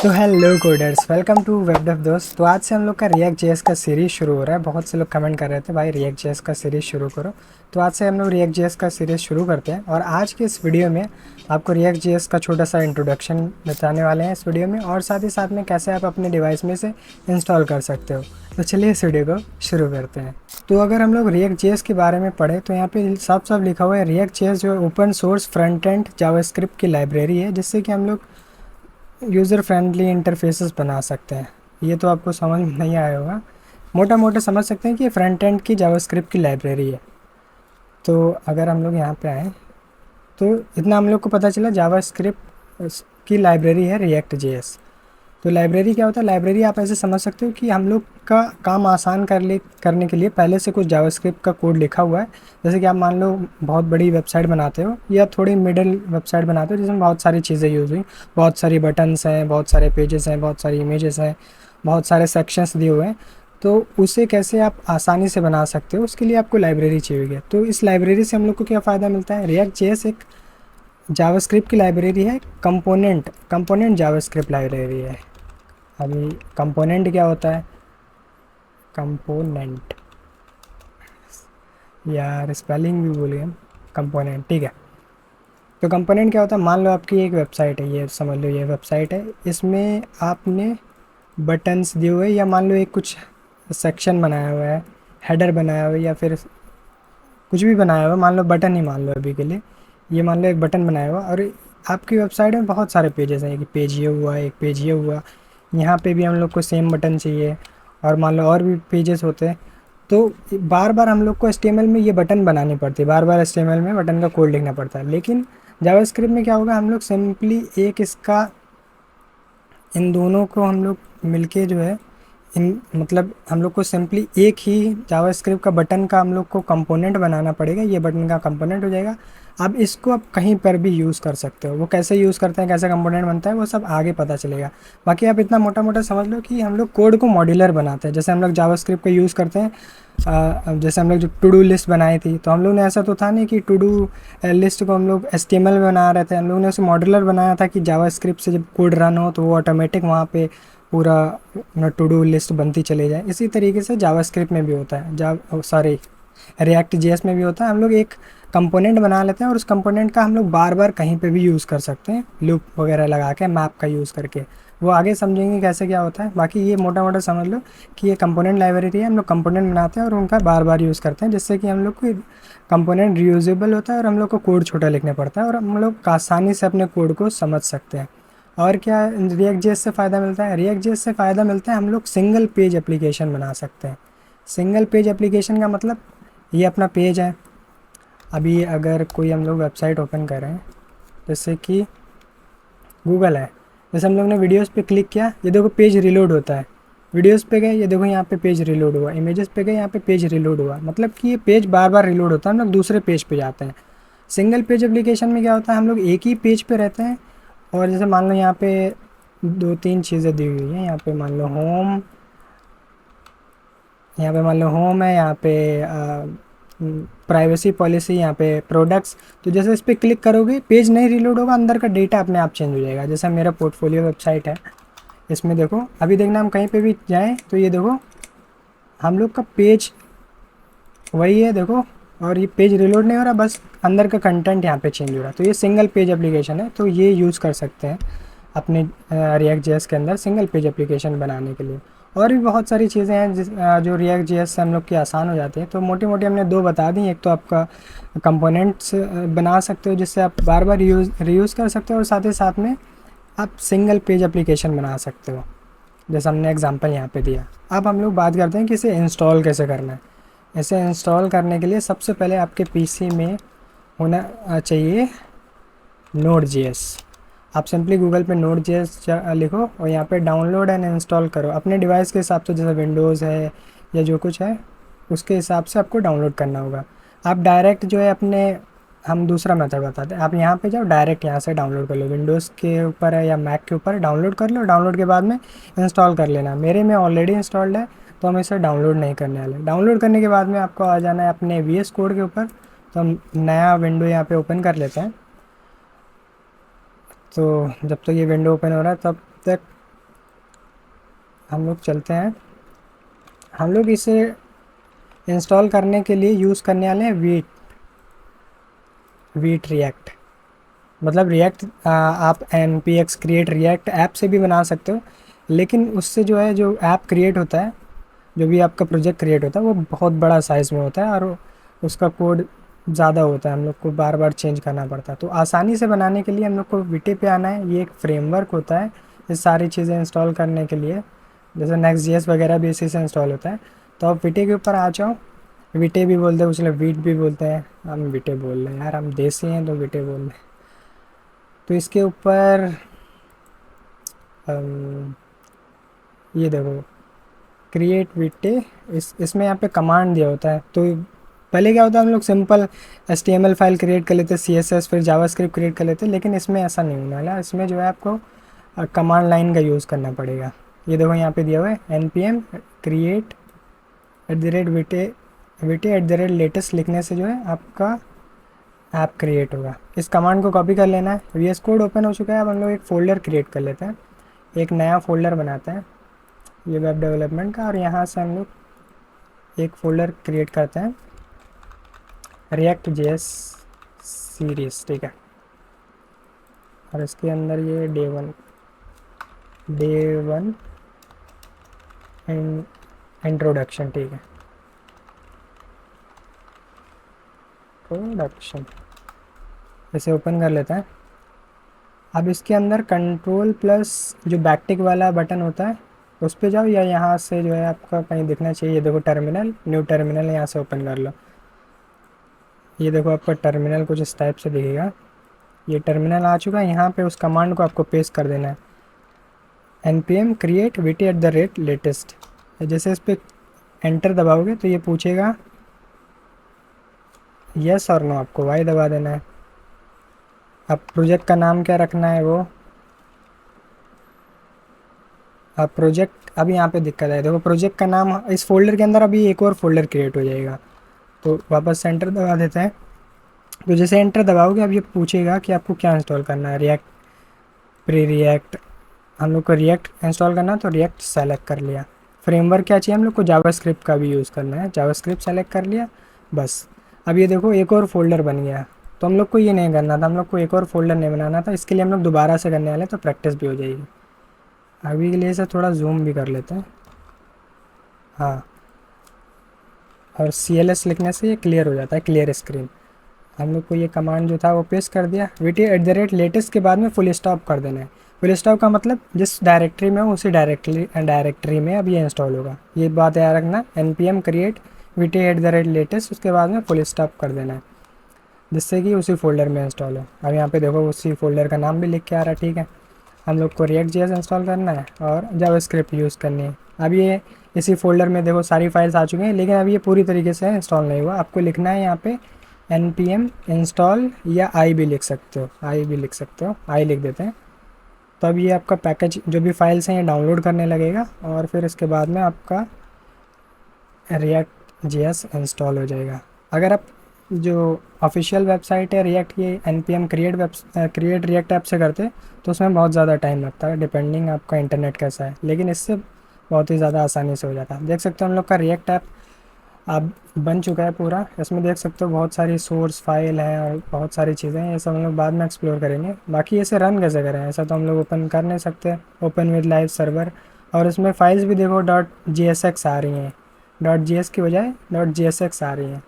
तो hello coders, welcome to web dev दोस्त। तो आज से हम लोग का रिएक्ट जेएस का सीरीज़ शुरू हो रहा है। बहुत से लोग कमेंट कर रहे थे भाई रिएक्ट जेएस का सीरीज़ शुरू करो। तो आज से हम लोग रिएक्ट जेएस का सीरीज़ शुरू करते हैं और आज के इस वीडियो में आपको रिएक्ट जेएस का छोटा सा इंट्रोडक्शन बताने वाले हैं इस वीडियो में, और साथ ही साथ में कैसे आप अपने डिवाइस में से इंस्टॉल कर सकते हो। तो चलिए इस वीडियो को शुरू करते हैं। तो अगर हम लोग रिएक्ट जेएस के बारे में पढ़ें तो यहाँ पे साफ साफ लिखा हुआ है रिएक्ट जेएस जो open source front end JavaScript की लाइब्रेरी है, जिससे कि हम लोग यूज़र फ्रेंडली इंटरफेसेस बना सकते हैं। ये तो आपको समझ में नहीं आया होगा, मोटा मोटा समझ सकते हैं कि ये फ्रंट एंड की जावास्क्रिप्ट की लाइब्रेरी है। तो अगर हम लोग यहाँ पे आएँ तो इतना हम लोग को पता चला जावास्क्रिप्ट की लाइब्रेरी है रिएक्ट जेएस। तो लाइब्रेरी क्या होता है? लाइब्रेरी आप ऐसे समझ सकते हो कि हम लोग का काम आसान करने के लिए पहले से कुछ जावास्क्रिप्ट का कोड लिखा हुआ है। जैसे कि आप मान लो बहुत बड़ी वेबसाइट बनाते हो या थोड़ी मिडिल वेबसाइट बनाते हो जिसमें बहुत सारी चीज़ें यूज़ हुई, बहुत सारी बटन्स हैं, बहुत सारे पेजेस हैं, बहुत सारी इमेजेस हैं, बहुत सारे सेक्शंस दिए हुए हैं। तो उसे कैसे आप आसानी से बना सकते हो, उसके लिए आपको लाइब्रेरी चाहिए। तो इस लाइब्रेरी से हम लोग को क्या फ़ायदा मिलता है? रिएक्ट जेएस एक जावास्क्रिप्ट की लाइब्रेरी है, कंपोनेंट जावास्क्रिप्ट लाइब्रेरी है। अभी कंपोनेंट क्या होता है? कंपोनेंट, यार स्पेलिंग भी भूल गए। कंपोनेंट, ठीक है। तो कंपोनेंट क्या होता है? मान लो आपकी एक वेबसाइट है, ये समझ लो ये वेबसाइट है, इसमें आपने बटन्स दिए हुए, या मान लो एक कुछ सेक्शन बनाया हुआ है, हेडर बनाया हुआ है, या फिर कुछ भी बनाया हुआ है। मान लो बटन ही मान लो अभी के लिए, ये मान लो एक बटन बनाया हुआ, और आपकी वेबसाइट में बहुत सारे पेजेस हैं। एक पेज ये हुआ, एक पेज ये हुआ, यहाँ पे भी हम लोग को सेम बटन चाहिए, और मान लो और भी पेजेस होते हैं। तो बार बार हम लोग को HTML में ये बटन बनानी पड़ती है, बार बार HTML में बटन का कोड लिखना पड़ता है। लेकिन जावास्क्रिप्ट में क्या होगा, हम लोग सिंपली एक इसका, इन दोनों को हम लोग मिलके जो है, इन मतलब हम लोग को सिंपली एक ही जावास्क्रिप्ट का बटन का हम लोग को कंपोनेंट बनाना पड़ेगा। ये बटन का कंपोनेंट हो जाएगा। अब इसको आप कहीं पर भी यूज़ कर सकते हो। वो कैसे यूज़ करते हैं, कैसे कंपोनेंट बनता है, वो सब आगे पता चलेगा। बाकी आप इतना मोटा मोटा समझ लो कि हम लोग कोड को मॉड्यूलर बनाते हैं। जैसे हम लोग जावास्क्रिप्ट का यूज़ करते हैं, जैसे हम लोग जो टू डू लिस्ट बनाई थी, तो हम लोग ने ऐसा तो था नहीं कि टू डू लिस्ट को हम लोग HTML में बना रहे थे। हम लोग ने उसे मॉड्यूलर बनाया था कि जावास्क्रिप्ट से जब कोड रन हो तो वो ऑटोमेटिक वहाँ पे पूरा टू डू लिस्ट बनती चली जाए। इसी तरीके से जावास्क्रिप्ट में भी होता है, रिएक्ट जेएस में भी होता है। हम लोग एक कंपोनेंट बना लेते हैं और उस कंपोनेंट का हम लोग बार बार कहीं पे भी यूज़ कर सकते हैं, लूप वगैरह लगा के, मैप का यूज़ करके। वो आगे समझेंगे कैसे क्या होता है। बाकी ये मोटा मोटा समझ लो कि ये कंपोनेंट लाइब्रेरी है। हम लोग कंपोनेंट बनाते हैं और उनका बार बार यूज़ करते हैं, जिससे कि हम लोग को कंपोनेंट रीयूजेबल होता है और हम लोग को कोड छोटा लिखना पड़ता है और हम लोग आसानी से अपने कोड को समझ सकते हैं। और क्या रिएक्ट जेएस से फ़ायदा मिलता है? रिएक्ट जेएस से फ़ायदा मिलता है, हम लोग सिंगल पेज एप्लीकेशन बना सकते हैं। सिंगल पेज एप्लीकेशन का मतलब, ये अपना पेज है। अभी अगर कोई हम लोग वेबसाइट ओपन कर रहे हैं, जैसे कि गूगल है, जैसे हम लोग ने वीडियोस पे क्लिक किया, ये देखो पेज रिलोड होता है। वीडियोस पे गए, ये देखो यहाँ पे पेज रिलोड हुआ। इमेजेस पे गए, यहाँ पे पेज रिलोड हुआ। मतलब कि ये पेज बार बार रिलोड होता है, हम लोग दूसरे पेज पे जाते हैं। सिंगल पेज एप्लीकेशन में क्या होता है, हम लोग एक ही पेज पे रहते हैं। और जैसे मान लो यहाँ पे दो तीन चीज़ें दी हुई हैं। यहाँ पे मान लो होम, यहाँ पे मान लो होम है, यहाँ पे प्राइवेसी पॉलिसी, यहाँ पे प्रोडक्ट्स। तो जैसे इस पर क्लिक करोगे, पेज नहीं रिलोड होगा, अंदर का डेटा अपने आप चेंज हो जाएगा। जैसे मेरा पोर्टफोलियो वेबसाइट है, इसमें देखो अभी देखना, हम कहीं पे भी जाएं तो ये देखो हम लोग का पेज वही है, देखो। और ये पेज रिलोड नहीं हो रहा, बस अंदर का कंटेंट यहाँ पे चेंज हो रहा है। तो ये सिंगल पेज एप्लीकेशन है, तो ये यूज़ कर सकते हैं अपने रिएक्ट जेएस के अंदर सिंगल पेज एप्लीकेशन बनाने के लिए। और भी बहुत सारी चीज़ें हैं जो रिएक्ट जेएस से हम लोग की आसान हो जाती है। तो मोटी मोटी हमने दो बता दी। एक तो आपका कंपोनेंट्स बना सकते हो, जिससे आप बार बार रीयूज़ कर सकते हो, और साथ ही साथ में आप सिंगल पेज एप्लीकेशन बना सकते हो, जैसे हमने एग्जांपल यहाँ पे दिया। अब हम लोग बात करते हैं कि इसे इंस्टॉल कैसे करना है। इसे इंस्टॉल करने के लिए सबसे पहले आपके पीसी में होना चाहिए Node.js। आप सिंपली गूगल पे Node.js लिखो और यहाँ पे डाउनलोड एंड इंस्टॉल करो। अपने डिवाइस के हिसाब से, जैसे विंडोज़ है या जो कुछ है उसके हिसाब से आपको डाउनलोड करना होगा। आप डायरेक्ट जो है अपने, हम दूसरा मेथड बताते हैं। आप यहाँ पे जाओ, डायरेक्ट यहाँ से डाउनलोड कर लो। विंडोज़ के ऊपर है या मैक के ऊपर, डाउनलोड कर लो। डाउनलोड के बाद में इंस्टॉल कर लेना। मेरे में ऑलरेडी इंस्टॉल्ड है, तो हम इसे डाउनलोड नहीं करने वाले। डाउनलोड करने के बाद में आपको आ जाना है अपने VS कोड के ऊपर। तो हम नया विंडो यहाँ पे ओपन कर लेते हैं। तो जब तक ये विंडो ओपन हो रहा है, तब तक हम लोग चलते हैं। हम लोग इसे इंस्टॉल करने के लिए यूज़ करने वाले हैं वीट रिएक्ट। मतलब रिएक्ट आप N P X create React app से भी बना सकते हो, लेकिन उससे जो है, जो ऐप क्रिएट होता है, जो भी आपका प्रोजेक्ट क्रिएट होता है, वो बहुत बड़ा साइज़ में होता है और उसका कोड ज़्यादा होता है, हम लोग को बार बार चेंज करना पड़ता है। तो आसानी से बनाने के लिए हम लोग को वीटे पे आना है। ये एक फ्रेमवर्क होता है ये सारी चीज़ें इंस्टॉल करने के लिए, जैसे नेक्स्ट जेएस वगैरह भी इसी से इंस्टॉल होता है। तो आप वीटे के ऊपर आ जाओ। वीटे भी बोलते हैं, उसमें वीट भी बोलते हैं, हम वीटे बोल रहे हैं यार, हम देसी हैं तो वीटे बोल रहे हैं। तो इसके ऊपर ये देखो क्रिएट वीटे, इसमें यहाँ पे कमांड दिया होता है। तो पहले क्या होता है, हम लोग सिंपल HTML फाइल क्रिएट कर लेते, CSS फिर जावास्क्रिप्ट क्रिएट कर लेते, लेकिन इसमें ऐसा नहीं होने वाला। इसमें जो है आपको कमांड लाइन का यूज़ करना पड़ेगा। ये देखो यहाँ पे दिया हुआ है npm create @वीटे @latest लिखने से जो है आपका ऐप क्रिएट होगा। इस कमांड को कॉपी कर लेना है। VS कोड ओपन हो चुका है। अब हम लोग एक फ़ोल्डर क्रिएट कर लेते हैं, एक नया फ़ोल्डर बनाते हैं ये वेब डेवलपमेंट का, और यहाँ से हम लोग एक फ़ोल्डर क्रिएट करते हैं रिएक्ट JS सीरीज़, ठीक है। और इसके अंदर ये डे वन इंट्रोडक्शन, ठीक है, प्रोडक्शन, इसे ओपन कर लेते हैं। अब इसके अंदर कंट्रोल प्लस जो बैकटिक वाला बटन होता है उस पर जाओ, या यहाँ से जो है आपका कहीं दिखना चाहिए, ये देखो टर्मिनल, न्यू टर्मिनल, यहाँ से ओपन कर लो। ये देखो आपका टर्मिनल कुछ इस टाइप से दिखेगा। ये टर्मिनल आ चुका है। यहाँ पे उस कमांड को आपको पेस्ट कर देना है, npm create वीटे @latest। जैसे इस पर एंटर दबाओगे तो ये पूछेगा यस और नो, आपको वाई दबा देना है। अब प्रोजेक्ट का नाम क्या रखना है वो, अब प्रोजेक्ट, अब यहाँ पे दिक्कत है, देखो प्रोजेक्ट का नाम इस फोल्डर के अंदर अभी एक और फोल्डर क्रिएट हो जाएगा। तो वापस से एंटर दबा देते हैं। तो जैसे एंटर दबाओगे अब ये पूछेगा कि आपको क्या इंस्टॉल करना है, रिएक्ट, प्री रिएक्ट। हम लोग को रिएक्ट इंस्टॉल करना है तो रिएक्ट सेलेक्ट कर लिया। फ्रेमवर्क क्या चाहिए हम लोग को, जावास्क्रिप्ट का भी यूज़ करना है, जावास्क्रिप्ट सेलेक्ट कर लिया बस। अब ये देखो एक और फोल्डर बन गया। तो हम लोग को ये नहीं करना था, हम लोग को एक और फोल्डर नहीं बनाना था, इसके लिए हम लोग दोबारा से करने वाले, तो प्रैक्टिस भी हो जाएगी। अभी के लिए इसे थोड़ा जूम भी कर लेते हैं, हाँ। और CLS लिखने से ये क्लियर हो जाता है, क्लियर स्क्रीन। हम लोग को ये कमांड जो था वो पेस्ट कर दिया। वीटे @latest के बाद में फुल स्टॉप कर देना है। फुल स्टॉप का मतलब जिस डायरेक्टरी में हो उसी डायरेक्टरी में अब ये इंस्टॉल होगा, ये बात याद रखना। npm create वीटे @latest, उसके बाद में फुल स्टॉप कर देना है, जिससे कि उसी फोल्डर में इंस्टॉल हो। अब यहाँ पे देखो उसी फोल्डर का नाम भी लिख के आ रहा है, ठीक है। हम लोग को रिएक्ट JS इंस्टॉल करना है और जावास्क्रिप्ट यूज़ करनी है। अब ये इसी फोल्डर में देखो सारी फाइल्स आ चुकी हैं, लेकिन अब ये पूरी तरीके से इंस्टॉल नहीं हुआ। आपको लिखना है यहाँ पे npm इंस्टॉल, या आई भी लिख सकते हो, आई भी लिख सकते हो, आई लिख देते हैं। तो अब ये आपका पैकेज जो भी फाइल्स हैं ये डाउनलोड करने लगेगा, और फिर इसके बाद में आपका रिएक्ट JS इंस्टॉल हो जाएगा। अगर आप जो ऑफिशियल वेबसाइट है रिएक्ट की, npm क्रिएट रिएक्ट ऐप से करते तो उसमें बहुत ज़्यादा टाइम लगता है, डिपेंडिंग आपका इंटरनेट कैसा है, लेकिन इससे बहुत ही ज़्यादा आसानी से हो जाता है। देख सकते हो हम लोग का रिएक्ट ऐप अब बन चुका है पूरा। इसमें देख सकते हो बहुत सारी सोर्स फाइल हैं और बहुत सारी चीज़ें हैं, ये सब हम लोग बाद में एक्सप्लोर करेंगे। बाकी इसे रन कैसे करें, ऐसा तो हम लोग ओपन कर नहीं सकते, ओपन विद लाइव सर्वर। और इसमें फाइल्स भी देखो .jsx आ रही हैं, .js की बजाय .jsx आ रही हैं,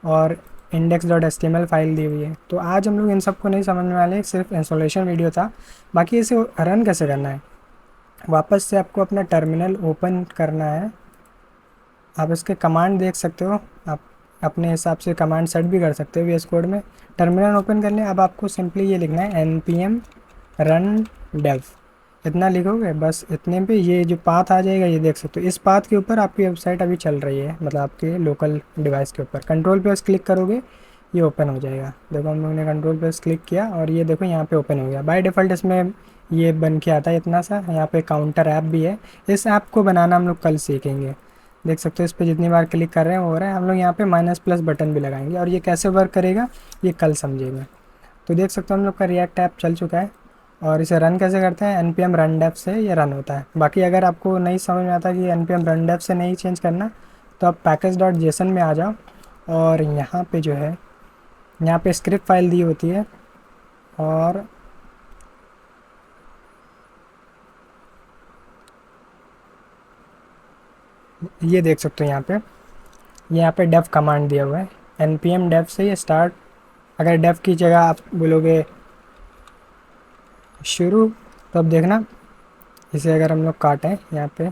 और index.html फाइल दी हुई है। तो आज हम लोग इन सब को नहीं समझने वाले, सिर्फ इंस्टॉलेशन वीडियो था। बाकी इसे रन कैसे करना है, वापस से आपको अपना टर्मिनल ओपन करना है। आप इसके कमांड देख सकते हो, आप अपने हिसाब से कमांड सेट भी कर सकते हो VS कोड में। टर्मिनल ओपन कर लें। अब आपको सिंपली ये लिखना है npm run dev, इतना लिखोगे बस। इतने पे ये जो पाथ आ जाएगा ये देख सकते हो, इस पाथ के ऊपर आपकी वेबसाइट अभी चल रही है, मतलब आपके लोकल डिवाइस के ऊपर। कंट्रोल प्लस क्लिक करोगे ये ओपन हो जाएगा। देखो हम लोगों ने कंट्रोल प्लस क्लिक किया और ये देखो यहाँ पे ओपन हो गया। बाय डिफ़ॉल्ट इसमें ये बन के आता है इतना सा। यहाँ पे काउंटर ऐप भी है, इस ऐप को बनाना हम लोग कल सीखेंगे। देख सकते हो इस पर जितनी बार क्लिक कर रहे हैं वो हो रहा है। हम लोग यहाँ पे माइनस प्लस बटन भी लगाएंगे, और ये कैसे वर्क करेगा ये कल समझेंगे। तो देख सकते हो हम लोग का रिएक्ट ऐप चल चुका है, और इसे रन कैसे करते हैं, npm run dev से ये रन होता है। बाकी अगर आपको नहीं समझ में आता कि npm run dev से नहीं चेंज करना, तो आप package.json में आ जाओ और यहाँ पे जो है, यहाँ पे स्क्रिप्ट फाइल दी होती है और ये देख सकते हो यहाँ पे dev कमांड दिया हुआ है, npm dev से ये स्टार्ट। अगर dev की जगह आप बोलोगे शुरू, तो अब देखना इसे अगर हम लोग काटें यहाँ पे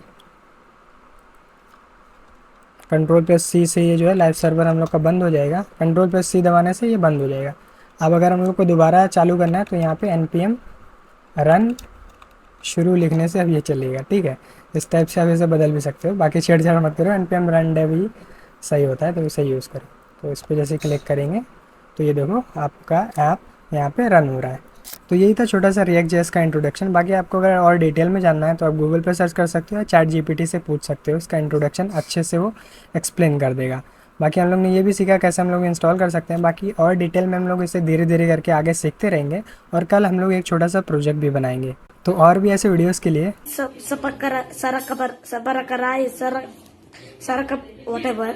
Ctrl+C से ये जो है लाइव सर्वर हम लोग का बंद हो जाएगा। Ctrl+C दबाने से ये बंद हो जाएगा। अब अगर हम लोग को दोबारा चालू करना है तो यहाँ पे npm रन शुरू लिखने से अब ये चलेगा, ठीक है। इस टाइप से आप इसे बदल भी सकते हो, बाकी छेड़छाड़ मत करो, npm रन dev ही सही होता है, तो इसे यूज़ करो। तो इस पर जैसे क्लिक करेंगे तो ये देखो आपका ऐप यहाँ पे रन हो रहा है। तो यही था छोटा सा रिएक्ट जेएस का इंट्रोडक्शन। बाकी आपको अगर और डिटेल में जानना है तो आप गूगल पर सर्च कर सकते हो या चैट जीपीटी से पूछ सकते हो, इसका इंट्रोडक्शन अच्छे से वो एक्सप्लेन कर देगा। बाकी हम लोग ने ये भी सीखा कैसे हम लोग इंस्टॉल कर सकते हैं। बाकी और डिटेल में हम लोग इसे धीरे धीरे करके आगे सीखते रहेंगे और कल हम लोग एक छोटा सा प्रोजेक्ट भी बनाएंगे। तो और भी ऐसे वीडियोज़ के लिए Sa, sa pagkara, sa rakabar, sa barakaraay, sa, sa rakap, whatever.